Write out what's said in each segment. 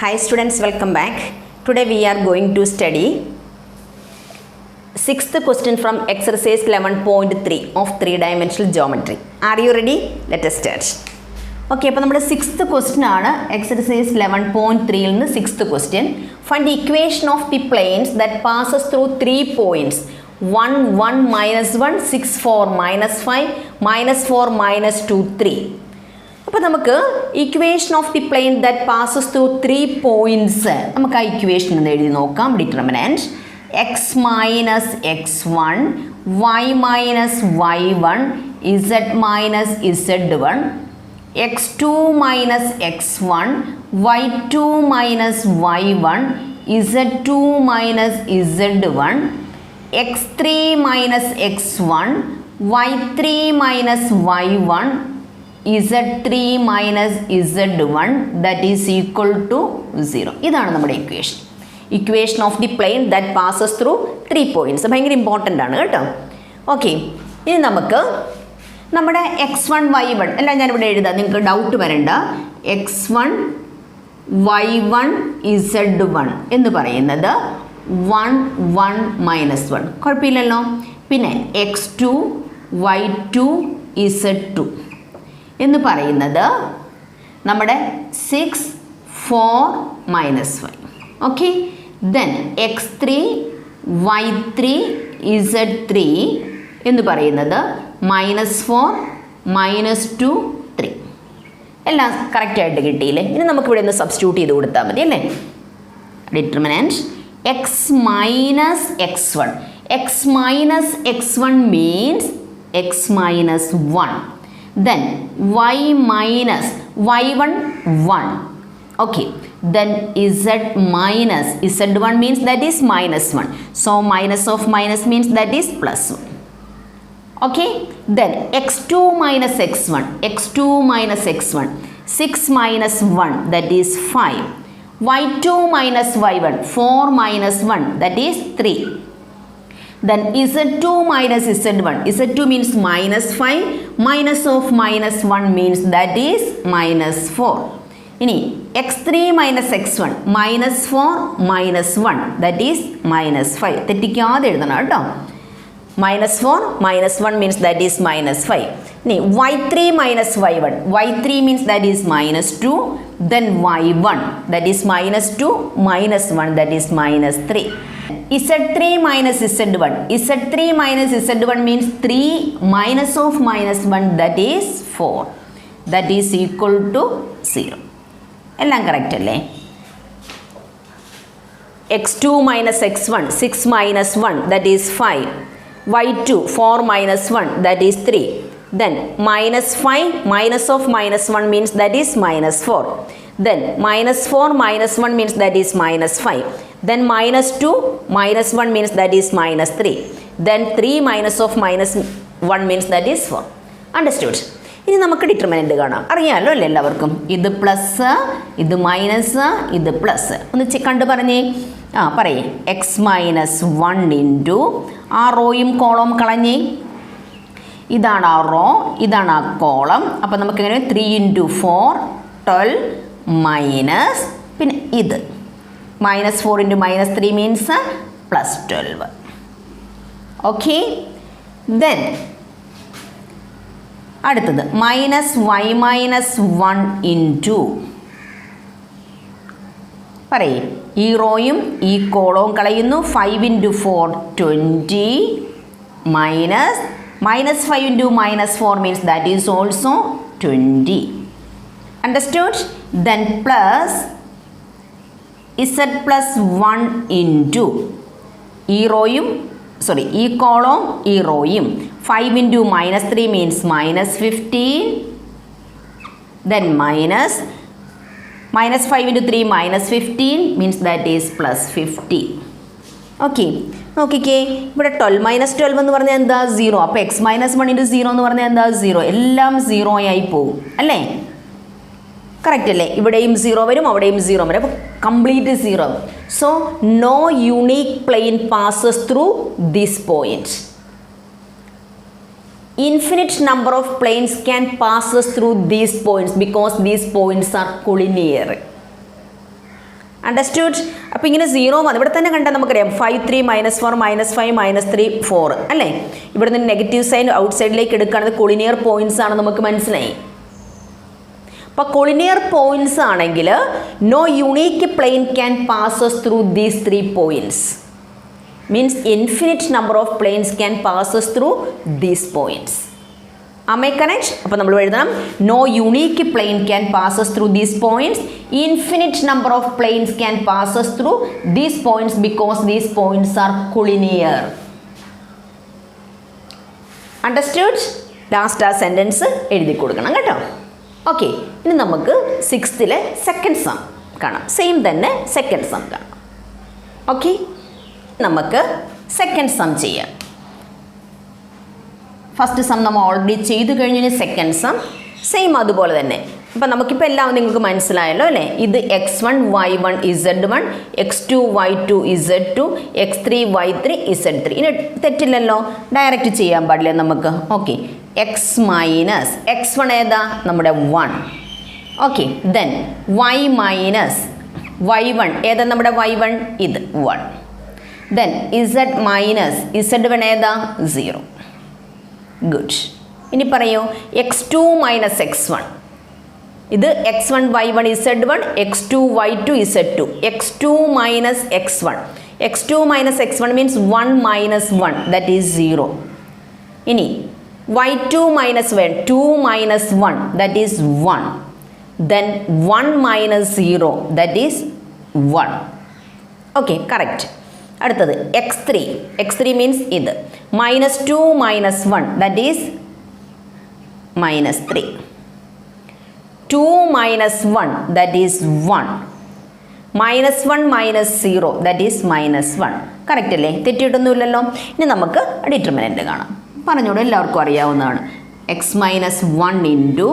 Hi students, welcome back. Today we are going to study 6th question from exercise 11.3 of 3-dimensional geometry. Are you ready? Let us start. Okay, അപ്പോൾ നമ്മുടെ 6th question ആണ് exercise 11.3 ൽ നിന്ന് 6th question. Find the equation of the planes that passes through 3 points 1, 1, minus 1, 6, 4, minus 5, minus 4, minus 2, 3. അപ്പോൾ നമുക്ക് equation of the plane that passes through 3 points നമുക്ക് ആ equation ഒന്ന് എഴുതി നോക്കാം. Determinant x minus x1 y minus y1 z minus z1 x2 minus x1 y2 minus y1 z2 minus z1 x3 minus x1 y3 minus y1 z3 minus z1 that is equal to 0. ഇതാണ് നമ്മുടെ equation. Equation of the plane that passes through 3 points. ഭയങ്കര important ആണ് കേട്ടോ. Okay, ഇനി നമുക്ക് നമ്മുടെ x1 y1 എല്ലാം ഞാനിവിടെ എഴുതാം, നിങ്ങൾക്ക് ഡൗട്ട് വരണ്ട. x1 y1 z1 എന്ന് പറയുന്നത് 1 1 മൈനസ് 1 കുഴപ്പമില്ലല്ലോ. പിന്നെ x2 y2 z2 എന്ന് പറയുന്നത് നമ്മുടെ 6 4 minus 5. Okay, then x3 y3 z3 എന്ന് പറയുന്നത് മൈനസ് 4 മൈനസ് 2 3. എല്ലാം കറക്റ്റായിട്ട് കിട്ടിയില്ലേ? ഇനി നമുക്കിവിടെ ഒന്ന് സബ്സ്റ്റിറ്റ്യൂട്ട് ചെയ്ത് കൊടുത്താൽ മതി അല്ലേ. Determinant x minus x1. X minus x1 means X minus 1. Then y minus y1 1. Okay, then z minus z1 means that is minus 1. So minus of minus means that is plus 1. Okay, then x2 minus x1. x2 minus x1 6 minus 1 that is 5. y2 minus y1 4 minus 1 that is 3. Then z2 minus z1. z2 means minus 5. Minus of minus 1 means that is minus 4. ഇനി x3 minus x1 minus 4 minus 1 that is minus 5. തെറ്റിക്കാതെ എഴുതണം കേട്ടോ. minus 4 minus 1 means that is minus 5. ഇനി y3 minus y1. y3 means that is minus 2. Then y1 that is minus 2 minus 1 that is minus 3. z3 minus z1. z3 minus z1 means 3 minus of minus 1 that is 4. That is equal to 0. എല്ലാം correct അല്ലേ? x2 minus x1 6 minus 1 that is 5. y2 4 minus 1 that is 3. Then minus 5 minus of minus 1 means that is minus 4. Then minus 4 minus 1 means that is minus 5. Then minus 2 minus 1 means that is minus 3. Then 3 minus of minus 1 means that is 4. Understood? ഇനി നമുക്ക് determinant കാണാം. അറിയാമല്ലോ അല്ലേ എല്ലാവർക്കും? ഇത് plus, ഇത് minus, ഇത് plus. ഒന്ന് കണ്ടു പറഞ്ഞേ. പറയേ എക്സ് മൈനസ് 1 ഇൻറ്റു ആ റോയും കോളം കളഞ്ഞേ. ഇതാണ് ആ റോ, ഇതാണ് ആ കോളം. അപ്പോൾ നമുക്കിങ്ങനെ 3 ഇൻറ്റു 4 12 മൈനസ് പിന്നെ ഇത് minus 4 into minus 3 means plus 12. Okay, then അടുത്തത് minus y minus 1 into പറയേ ഈ റോയും ഈ കോളവും കളയുന്നു. 5 into 4 20 minus 5 into minus 4 means that is also 20. Understood? Then plus z plus 1 into ഈ റോയും ഈ കോളവും ഈ റോയും 5 into minus 3 means minus 15. Then minus 5 into 3 minus 15 means that is plus 50. Okay, നോക്കിക്കേ ഇവിടെ 12 minus 12 എന്ന് പറഞ്ഞാൽ എന്താ 0. അപ്പോൾ എക്സ് മൈനസ് 1 ഇൻറ്റു 0 എന്ന് പറഞ്ഞാൽ എന്താ 0. എല്ലാം 0 ആയി പോകും അല്ലേ? കറക്റ്റ് അല്ലേ? ഇവിടെയും 0 വരും, അവിടെയും 0 വരും. അപ്പോൾ complete 0. So no unique plane passes through this point. Infinite number of planes can passes through these points because these points are collinear. Understood? അപ്പോൾ ഇങ്ങനെ 0 വന്നു. ഇവിടെ തന്നെ കണ്ടാൽ നമുക്കറിയാം 5 3 -4 -5 -3 4 അല്ലേ? ഇവിടെ നിന്ന് നെഗറ്റീവ് സൈൻ ഔട്ട് സൈഡിലേക്ക് എടുക്കുകയാണെങ്കിൽ കൊളിനിയർ പോയിന്റ്സ് ആണ്, നമുക്ക് മനസ്സിലായി. അപ്പോൾ കൊളിനിയർ പോയിന്റ്സ് ആണെങ്കിൽ no unique plane can passes through these 3 points. Means infinite number of planes can passes through these points. Am I correct? അപ്പോൾ നമ്മൾ എഴുതണം no unique plane can passes through these points. Infinite number of planes can passes through these points because these points are collinear. Understood? Last ആ sentence എഴുതി കൊടുക്കണം കേട്ടോ. Okay, ഇനി നമുക്ക് 6th second some കാണാം. സെയിം തന്നെ സെക്കൻഡ് സം കാണാം. Okay, നമുക്ക് സെക്കൻഡ് സം ചെയ്യാം. ഫസ്റ്റ് സം നമ്മൾ ഓൾറെഡി ചെയ്ത് കഴിഞ്ഞതിന് സെക്കൻഡ് സം സെയിം അതുപോലെ തന്നെ. അപ്പം നമുക്കിപ്പോൾ എല്ലാം നിങ്ങൾക്ക് മനസ്സിലായല്ലോ അല്ലേ? ഇത് x1 y1 z1 x2 y2 z2 x3 y3 z3. ഇനി തെറ്റില്ലല്ലോ, ഡയറക്റ്റ് ചെയ്യാൻ പാടില്ല നമുക്ക്. ഓക്കെ, x1 ഏതാ? നമ്മുടെ 1. Okay, then y minus y1 ഏതാ? നമ്മുടെ y1 ഇത് 1. ദെൻ z മൈനസ് z1 ഏതാ? 0. ഗുഡ്. ഇനി പറയൂ x2 മൈനസ് x1. ഇത് x1 y1 z1 x2 y2 z2 x2 minus x1. x2 minus x1 means 1 minus 1 that is 0. ഇനി y2 minus 1 2 minus 1 that is 1. Then 1 minus 0 that is 1. Okay, correct. അടുത്തത് x3 means ഇത് -2 minus 1 that is -3. 2 minus 1 that is 1. -1 minus 0 that is -1. Correct അല്ലേ? തെറ്റിയിട്ടൊന്നുമില്ലല്ലോ. ഇനി നമുക്ക് determinant കാണാം. പറഞ്ഞോളൂ, എല്ലാവർക്കും അറിയാവുന്നതാണ്. x-1 ഇൻറ്റു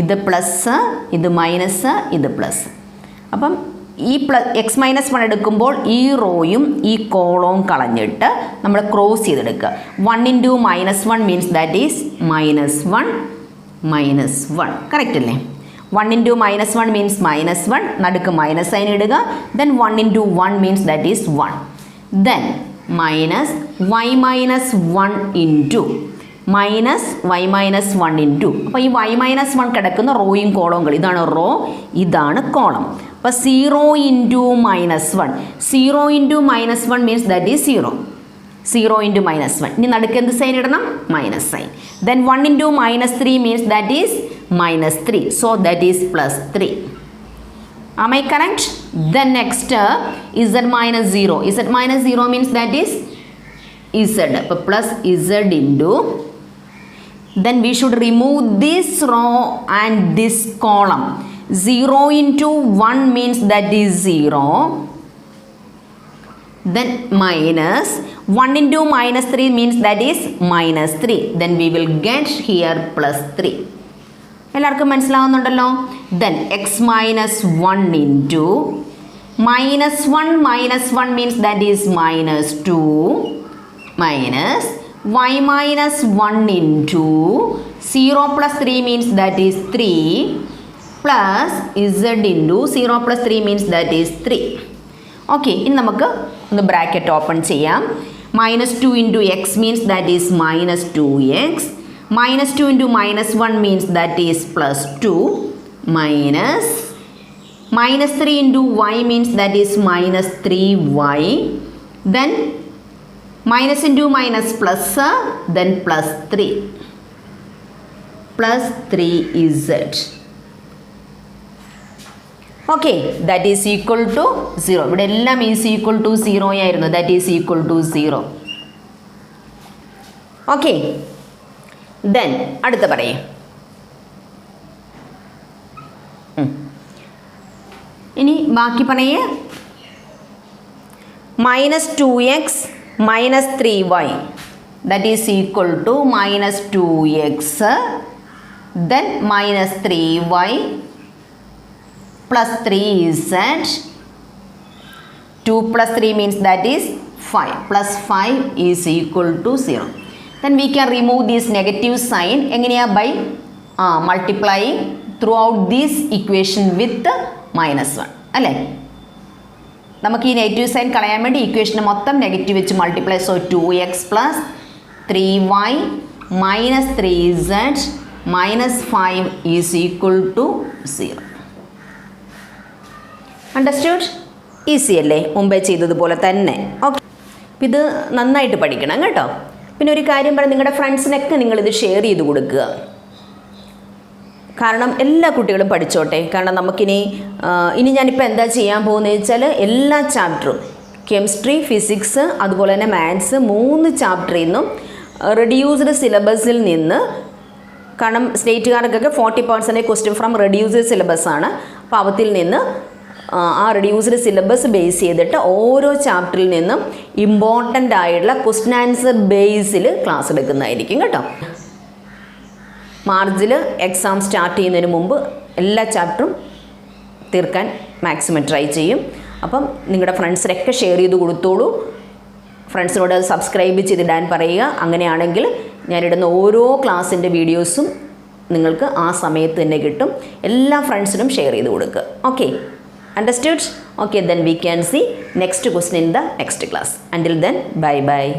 ഇത് പ്ലസ് ഇത് മൈനസ് ഇത് പ്ലസ്. അപ്പം ഈ x-1 എടുക്കുമ്പോൾ ഈ റോയും ഈ കോളവും കളഞ്ഞിട്ട് നമ്മൾ ക്രോസ് ചെയ്തെടുക്കുക. 1 into -1 means that is -1. Correct അല്ലേ? 1 ഇൻറ്റു -1 മീൻസ് -1, നടുക്ക് മൈനസ് സൈൻ ഇടുക. Then 1 into 1 means that is 1. Then minus y minus 1 into അപ്പോൾ ഈ y മൈനസ് 1 കിടക്കുന്ന റോയും കോളവും കളി. ഇതാണ് റോ, ഇതാണ് കോളം. അപ്പോൾ 0 into -1. 0 into -1 means that is 0. 0 into -1. ഇനി നടുക്ക് എന്ത് സൈൻ ഇടണം? Minus sign. Then 1 into -3 means that is -3. So that is +3. Am I correct? Then next z minus 0. Z minus 0 means that is z. അപ്പോൾ plus z into. Then we should remove this row and this column. 0 into 1 means that is 0. Then minus 1 into -3 means that is -3. Then we will get here +3. എല്ലാവർക്കും മനസ്സിലാവുന്നുണ്ടല്ലോ? Then x-1 into -1 means that is -2 minus y minus 1 into 0 plus 3 means that is 3 plus z into 0 plus 3 means that is 3. Okay, ഇനി നമുക്ക് ഒന്ന് bracket open ചെയ്യാം. -2 into x means that is -2x. -2 into -1 means that is +2 minus -3 into y means that is -3y. Then minus into minus plus, then +3 is z. Okay, that is equal to 0. ഇവിടെ എല്ലാം is equal to 0 ആയിരുന്നു. That is equal to 0. Okay. Then അടുത്ത പറയേ. ഇനി ബാക്കി പറയേ. -2x -3y that is equal to -2x then -3y plus 3z. 2 plus 3 means that is 5 plus 5 is equal to 0. Then we can remove this negative sign എങ്ങനെയാ? by multiplying throughout this equation with -1 അല്ലേ? നമുക്ക് ഈ negative sign കളയാൻ വേണ്ടി ഇക്വേഷന് മൊത്തം negative വെച്ച് multiply. So 2x + 3y - 3z - 5 = 0. Understood? Easy അല്ലേ? മുമ്പേ ചെയ്തതുപോലെ തന്നെ. ഓക്കെ, ഇത് നന്നായിട്ട് പഠിക്കണം കേട്ടോ. പിന്നെ ഒരു കാര്യം പറയാം, നിങ്ങളുടെ ഫ്രണ്ട്സിനൊക്കെ നിങ്ങളിത് ഷെയർ ചെയ്ത് കൊടുക്കുക. കാരണം എല്ലാ കുട്ടികളും പഠിച്ചോട്ടെ. കാരണം നമുക്കിനി ഞാനിപ്പോൾ എന്താ ചെയ്യാൻ പോകുന്നത് വെച്ചാൽ എല്ലാ ചാപ്റ്ററും കെമിസ്ട്രി, ഫിസിക്സ്, അതുപോലെ തന്നെ മാത്സ് 3 ചാപ്റ്ററിൽ നിന്നും റെഡ്യൂസ്ഡ് സിലബസിൽ നിന്ന്, കാരണം സ്റ്റേറ്റുകാർക്കൊക്കെ 40% ക്വസ്റ്റ്യൻ ഫ്രം റെഡ്യൂസ്ഡ് സിലബസ് ആണ്. അപ്പോൾ അവത്തിൽ നിന്ന് ആ റെഡ്യൂസ്ഡ് സിലബസ് ബേസ് ചെയ്തിട്ട് ഓരോ ചാപ്റ്ററിൽ നിന്നും ഇമ്പോർട്ടൻ്റ് ആയിട്ടുള്ള ക്വസ്റ്റ്യൻ ആൻസർ ബേസിൽ ക്ലാസ് എടുക്കുന്നതായിരിക്കും കേട്ടോ. മാർച്ചിൽ എക്സാം സ്റ്റാർട്ട് ചെയ്യുന്നതിന് മുമ്പ് എല്ലാ ചാപ്റ്ററും തീർക്കാൻ മാക്സിമം ട്രൈ ചെയ്യും. അപ്പം നിങ്ങളുടെ ഫ്രണ്ട്സിനൊക്കെ ഷെയർ ചെയ്ത് കൊടുത്തോളൂ. ഫ്രണ്ട്സിനോട് സബ്സ്ക്രൈബ് ചെയ്തിടാൻ പറയുക. അങ്ങനെയാണെങ്കിൽ ഞാനിടുന്ന ഓരോ ക്ലാസ്സിൻ്റെ വീഡിയോസും നിങ്ങൾക്ക് ആ സമയത്ത് തന്നെ കിട്ടും. എല്ലാ ഫ്രണ്ട്സിനും ഷെയർ ചെയ്ത് കൊടുക്കുക. Okay, understood? Okay, then we can see next question in the next class. Until then, bye bye.